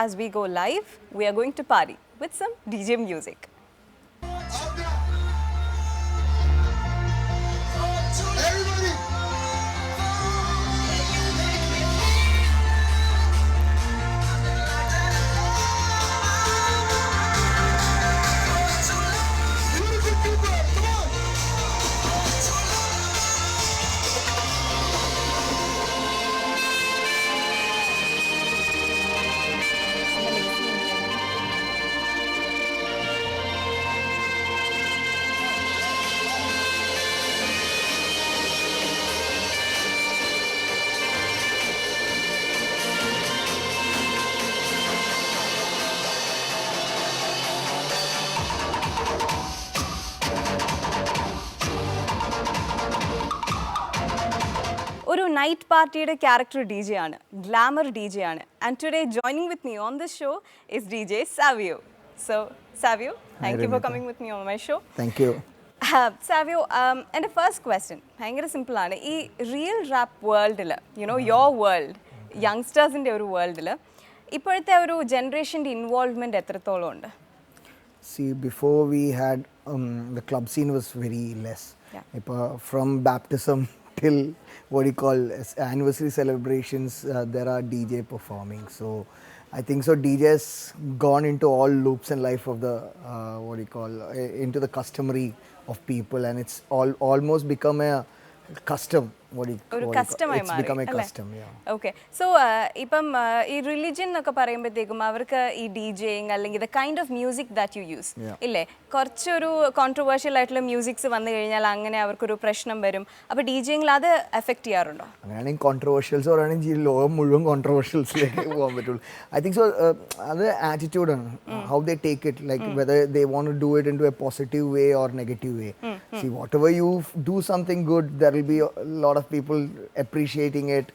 as we go live, we are going to party with some DJ music. ഒരു night പാർട്ടിയുടെ character D J ആണ്, glamour D J ആണ്. And today joining with me on this show is D J Savio. So Savio, thank you for coming with me on my show. Thank you. Savio, എൻ്റെ first question ഭയങ്കര സിമ്പിളാണ്. ഈ real rap വേൾഡിൽ, your world, യങ്സ്റ്റേഴ്സിൻ്റെ ഒരു വേൾഡിൽ ഇപ്പോഴത്തെ ഒരു ജനറേഷൻ്റെ involvement എത്രത്തോളം ഉണ്ട്? See, before we had the club scene was very less. From baptism till what you call anniversary celebrations, there are DJ performing. So I think so DJ has gone into all loops in life of the into the customary of people, and it's almost become a custom. It's become a custom. Okay. So ഇപ്പം ഈ religion എന്നൊക്കെ പറയുമ്പോഴത്തേക്കും അവർക്ക് ഈ ഡിജെയിങ് അല്ലെങ്കിൽ the kind of music that you use ഇല്ലേ, കുറച്ചൊരു controversial ആയിട്ടുള്ള മ്യൂസിക്സ് വന്നു കഴിഞ്ഞാൽ അങ്ങനെ അവർക്കൊരു പ്രശ്നം വരും. അപ്പോൾ ഡിജെയിങ്ങിൽ അത് എഫക്ട് ചെയ്യാറുണ്ടോ? അങ്ങനെയാണെങ്കിൽ കോൺട്രവേഴ്ഷ്യൽസ് പറയുകയാണെങ്കിൽ ലോകം മുഴുവൻ കോൺട്രവേഴ്ഷ്യൽസിലേക്ക് പോകാൻ പറ്റുള്ളൂ. ഐ തിങ്ക് സോ അത് ആറ്റിറ്റ്യൂഡാണ്, how they take it, like whether they want to do it into a positive way or negative way. See whatever you do something good, there will be lot of people appreciating it,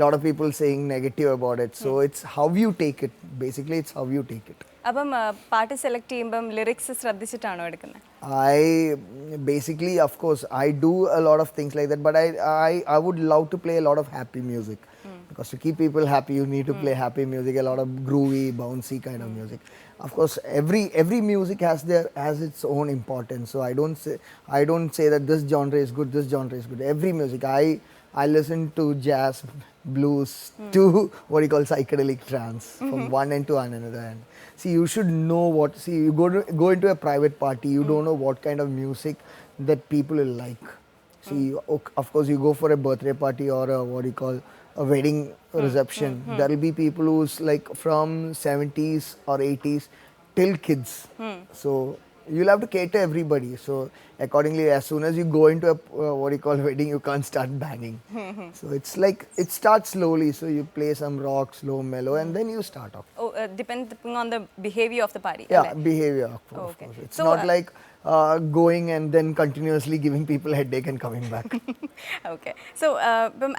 lot of people saying negative about it. So it's how you take it. Basically it's how you take it. അപ്പം പാട്ട് select ചെയ്യുമ്പം lyrics ശ്രദ്ധിച്ചിട്ടാണോ എടുക്കുന്നത്? I basically, of course, I do a lot of things like that, but I would love to play a lot of happy music. Because to keep people happy, you need to play happy music, a lot of groovy, bouncy kind of music. Of course, every music has its own importance. So I don't say that this genre is good, this genre is good. Every music, I listen to jazz, blues, to what you call psychedelic trance, from one end to another end. See, you should know what. See, you go into a private party, you don't know what kind of music that people will like. See, of course, you go for a birthday party or a wedding reception. There will be people who's like from 70s or 80s till kids. So you'll have to cater everybody. So accordingly, as soon as you go into a wedding, you can't start banging. So it's like it starts slowly. So you play some rock, slow, mellow, and then you start off. Depending on the behavior of the party. Yeah, behavior. Of course. It's not like going and then continuously giving people a headache and coming back. Okay. So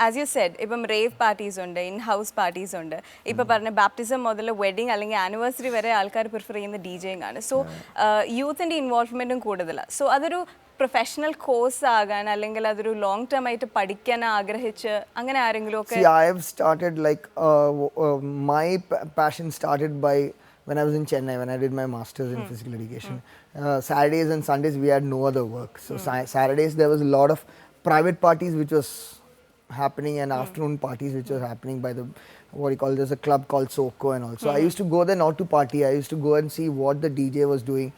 as you said, ഇപ്പം റേവ് parties ഉണ്ട്, in house parties ഉണ്ട്. ഇപ്പം പറഞ്ഞ baptism മുതൽ wedding അല്ലെങ്കിൽ anniversary വരെ ആൾക്കാർ prefer ചെയ്യുന്ന ഡിജെയിങ് ആണ്. സോ യൂത്തിൻ്റെ ഇൻവോൾവ്മെൻറ്റും കൂടുതലാണ്. സോ അതൊരു പ്രൊഫഷണൽ കോഴ്സ് ആകാൻ അല്ലെങ്കിൽ അതൊരു ലോങ് ടേം ആയിട്ട് പഠിക്കാൻ ആഗ്രഹിച്ച് അങ്ങനെ ആരെങ്കിലും ഒക്കെ? See, I have started like my passion started by when I was in Chennai, when I did my masters in physical education. Saturdays and Sundays we had no other work. So Saturdays there was a lot of private parties which was happening, and afternoon parties which was happening by the there's a club called Soko and all. So I used to go there not to party, I used to go and see what the DJ was doing,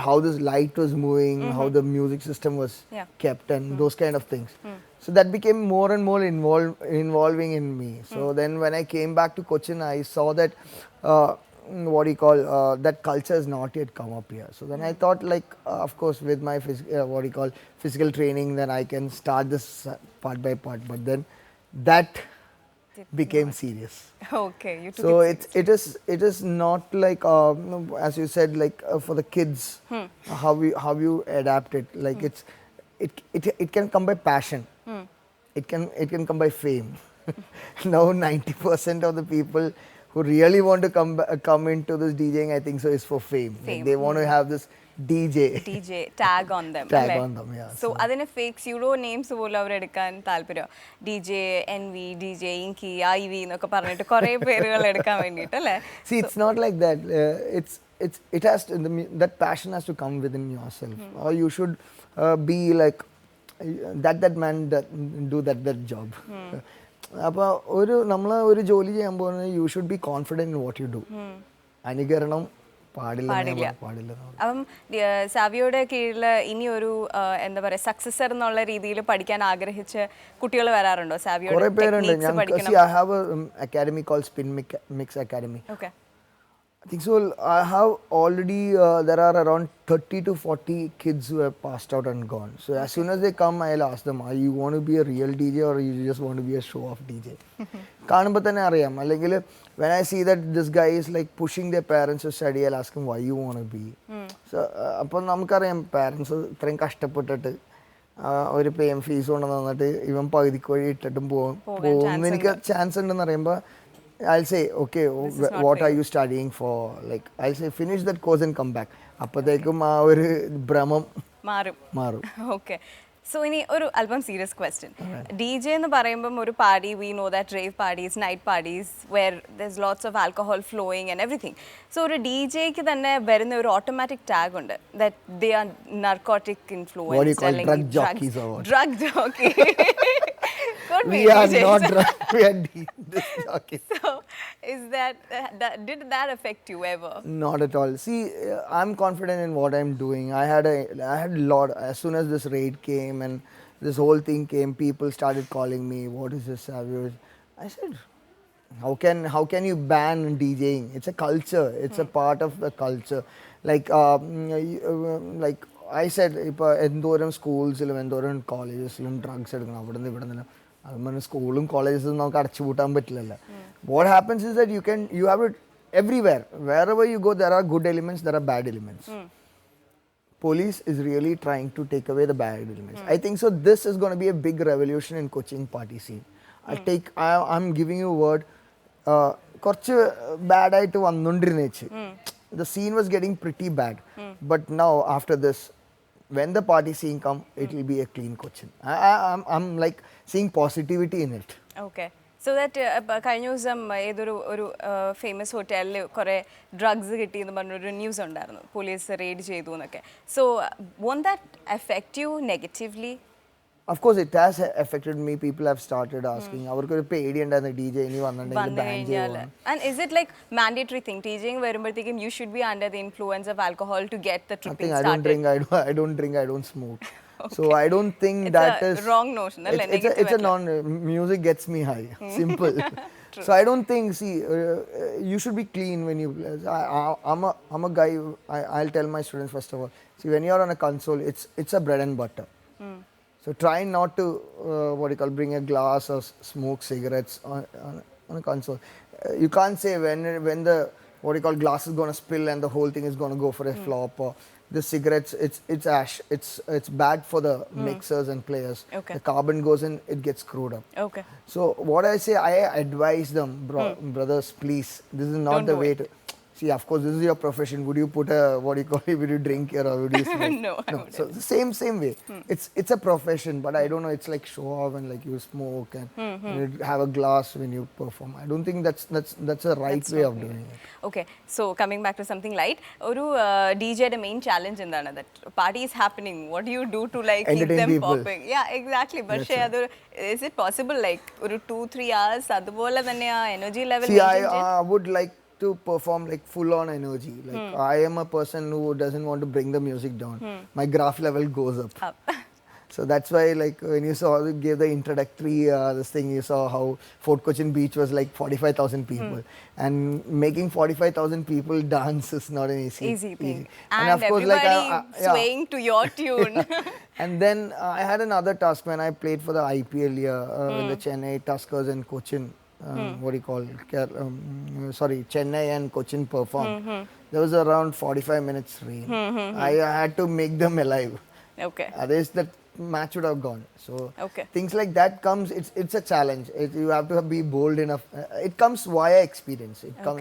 how this light was moving, how the music system was kept, and those kind of things. So that became more and more involving in me. So then when I came back to Cochin, I saw that that culture has not yet come up here. So then I thought, like, of course, with my physical training, then I can start this part by part. But then that became serious. Okay, you took so it it is not like as you said, like for the kids, how you adapt it. Like it can come by passion. It can come by fame. Now 90% of the people who really want to come into this DJing, I think so, is for fame. Like they want to have this DJ tag on them. tag on them, yeah. So adine fake pseudo names പോലും അവർ എടുക്കാൻ താല്പര്യം. DJ Envy, DJ Inky, Ivy എന്നൊക്കെ പറഞ്ഞിട്ട് കുറേ പേരുകൾ എടുക്കാൻ വേണ്ടിയിട്ട് അല്ലേ? See, it's not like that. It has to, that passion has to come within yourself. Or you should be like that man that do that job. അപ്പോൾ ഒരു ജോലി ചെയ്യാൻ പോകുന്നത് you should be confident in what you do. അനുകരണം പാടില്ല. അപ്പം സാവിയോയുടെ കീഴിൽ ഇനി ഒരു എന്താ പറയുക സക്സസർ എന്നുള്ള രീതിയിൽ പഠിക്കാൻ ആഗ്രഹിച്ച കുട്ടികൾ വരാറുണ്ടോ? സാവിയോയുടെ കുറേ പേരുണ്ട്. I have an academy called Spin Mix Academy. Okay. I think so. I have already, there are around 30 to 40 kids who have passed out and gone. So as soon as they come, I'll ask them, are you want to be a real DJ or you just want to be a show-off DJ? കാണുമ്പോൾ തന്നെ അറിയാം. അല്ലെങ്കിൽ when I see that this guy is like pushing their parents to study, I'll ask him why you want to be. So അപ്പോൾ നമുക്കറിയാം parents ഇത്രയും കഷ്ടപ്പെട്ടിട്ട് ഒരു പേയും fees കൊണ്ട് തന്നിട്ട് ഇവൻ പകുതിക്ക് വഴി ഇട്ടിട്ടും പോകും എനിക്ക് ചാൻസ് ഉണ്ടെന്ന് പറയുമ്പോൾ I'll say, okay, what are you studying for? Like, I'll say, finish that course and come back. അപ്പോഴത്തേക്കും ആ ഒരു ഭ്രമം മാറും. Okay. So, ഇനി ഒരു അല്പം സീരിയസ് ക്വസ്റ്റ്യൻ. DJ എന്ന് പറയുമ്പം ഒരു party, we know that rave parties, night parties, where there's lots of alcohol flowing and everything. So, ഒരു DJക്ക് തന്നെ വരുന്ന ഒരു ഓട്ടോമാറ്റിക് ടാഗ് ഉണ്ട് that they are narcotic influenced. What do you call drug jockeys or what? Drug jockey. We are not drug, we are disc jockeys. So, did that affect you ever? Not at all. See, I'm confident in what I'm doing. I had a lot. As soon as this raid came and this whole thing came, people started calling me, what is this, Savio? I said, how can you ban DJing? It's a culture. It's a part of the culture. Like I said, എന്തോരം സ്കൂൾസിലും എന്തോരം കോളേജസിലും drugs എടുക്കണം അവിടെ നിന്ന് ഇവിടെ നിന്ന് അതുപോലെ സ്കൂളും കോളേജസും നമുക്ക് അടച്ചുപൂട്ടാൻ പറ്റില്ലല്ലോ. What happens is that you have it everywhere. Wherever you go, there are good elements, there are bad elements. Police is really trying to take away the bad elements. I think so. This is going to be a big revolution in Cochin party scene. I'm giving you a word. കുറച്ച് bad ആയിട്ട് വന്നുകൊണ്ടിരുന്നേച്ച്. The scene was getting pretty bad. But now after this, when the party scene come, it will be a clean Cochin. I'm like seeing positivity in it. Okay. So that കഴിഞ്ഞ ദിവസം ഒരു famous ഹോട്ടലിൽ കുറേ drugs കിട്ടിയെന്ന് പറഞ്ഞൊരു news ഉണ്ടായിരുന്നു, police raid ചെയ്തു എന്നൊക്കെ. So won't that affect you negatively? Of course it has affected me. People have started asking, അവർക്കൊരു പേടിയുണ്ടായിരുന്നു DJ ഇനി വന്നിട്ടുണ്ടെങ്കിൽ ബാൻ ചെയ്യുമോ. And is it like mandatory thing DJing വരുമ്പോഴത്തേക്കും you should be under the influence of alcohol to get the tripping started? I don't drink, I don't smoke. Okay. So I don't think that is wrong notion. It's a non music gets me high. Simple. So I don't think, see, you should be clean when you I'm a guy, I'll tell my students first of all, see, when you're on a console, it's a bread and butter. So try not to bring a glass or smoke cigarettes on a console. You can't say when the glass is going to spill and the whole thing is going to go for a flop, or the cigarettes, it's ash, it's bad for the mixers and players. Okay. The carbon goes in, it gets screwed up. Okay. So what I say, I advise them, brothers, please, this is not the way to. See, of course, this is your profession. Would you put a, would you drink here or would you smoke? No. So the same way. It's a profession, but I don't know, it's like show off and like you smoke and you have a glass when you perform. I don't think that's a right way of doing it. Okay, so coming back to something light, oru DJ the main challenge endana that party is happening. What do you do to like keep them popping? Yeah, exactly. But is it possible like oru 2-3 hours adupole thanne energy level? See, I would like to perform like full on energy. Like I am a person who doesn't want to bring the music down. My graph level goes up. So that's why, like, when you gave the introductory this thing, you saw how Fort Cochin Beach was like 45,000 people, and making 45,000 people dance is not an easy thing. And of course, everybody swaying to your tune. And then I had another task when I played for the IPL here with the Chennai Tuskers and Cochin. Chennai and Cochin performed. There was around 45 minutes rain. I had to make them alive. Okay. That is the match would have gone. So Okay. things like that comes. It's a challenge. You have to be bold enough. It comes via experience.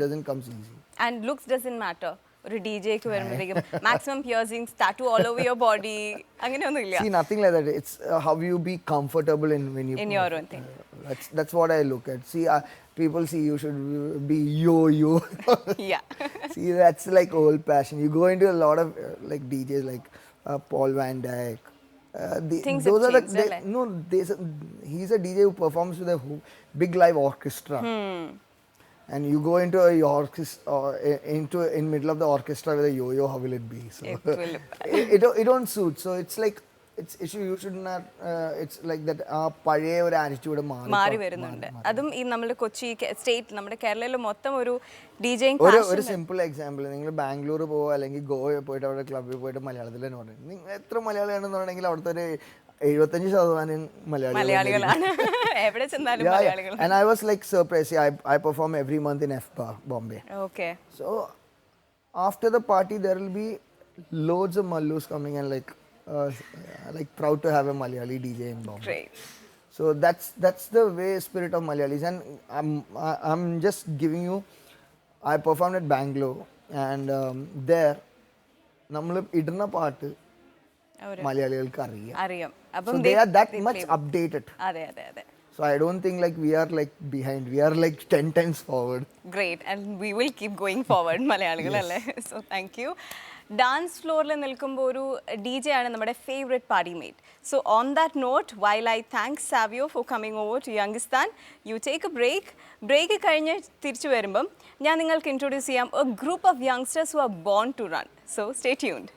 Doesn't comes easy. And looks doesn't matter. ഒരു ഡി ജെക്ക് വരുമ്പോഴത്തേക്കും maximum piercings tattoo all over your body അങ്ങനെയൊന്നും ഇല്ല. See, nothing like that. It's how you be comfortable in when you. In your own thing. That's what I look at. See, people see you should be yo. Yeah. See, that's like old passion. You go into a lot of like DJs like Paul Van Dyke. Things Those have are changed, right? no. He's a DJ who performs with a big live orchestra. And you go into a in middle of the orchestra with a yo-yo, how will it be? So It will. it don't suit. So it's like you should not. It's like that. പഴയ ഒരു attitude മാറി വരുന്നുണ്ട്. അതും ഈ നമ്മുടെ Kochi state നമ്മുടെ കേരളയിൽ മൊത്തം ഒരു ഡിജെയിങ് ഒരു സിമ്പിൾ എക്സാമ്പിൾ, നിങ്ങൾ ബാംഗ്ലൂർ പോവോ അല്ലെങ്കിൽ ഗോവ പോയിട്ട് അവിടെ ക്ലബ്ബിൽ പോയിട്ട് മലയാളത്തിൽ തന്നെ പറയും. നിങ്ങൾ എത്ര മലയാളിയാണെന്നുണ്ടെങ്കിൽ അവിടുത്തെ ഒരു 75% മലയാളികളാണ്. എവിടെ ചെന്നാലും മലയാളികൾ. And I was like surprised. See, I perform every month in F Bar, Bombay. Okay. So after the party, there will be loads of Mallus coming and like proud to have a Malayali DJ in Bombay. Great. So that's the way spirit of Malayalis. And I'm just giving you. I performed at Bangalore, and there, നമ്മൾ ഇടുന്ന പാട്ട് മലയാളികൾക്ക് അറിയാം. So they are that much updated. അതെ. So I don't think like we are like behind. We are like 10 times forward. Great, and we will keep going forward. മലയാളികൾ അല്ലേ? So thank you. Dance ഫ്ലോറിൽ നിൽക്കുമ്പോൾ ഒരു D J ആണ് നമ്മുടെ favourite party mate. So on that note, while I thank Savio for coming over to Youngistan, you take a break കഴിഞ്ഞ് തിരിച്ചു വരുമ്പം ഞാൻ നിങ്ങൾക്ക് ഇൻട്രൊഡ്യൂസ് ചെയ്യാം a group of youngsters who are born to run. So stay tuned.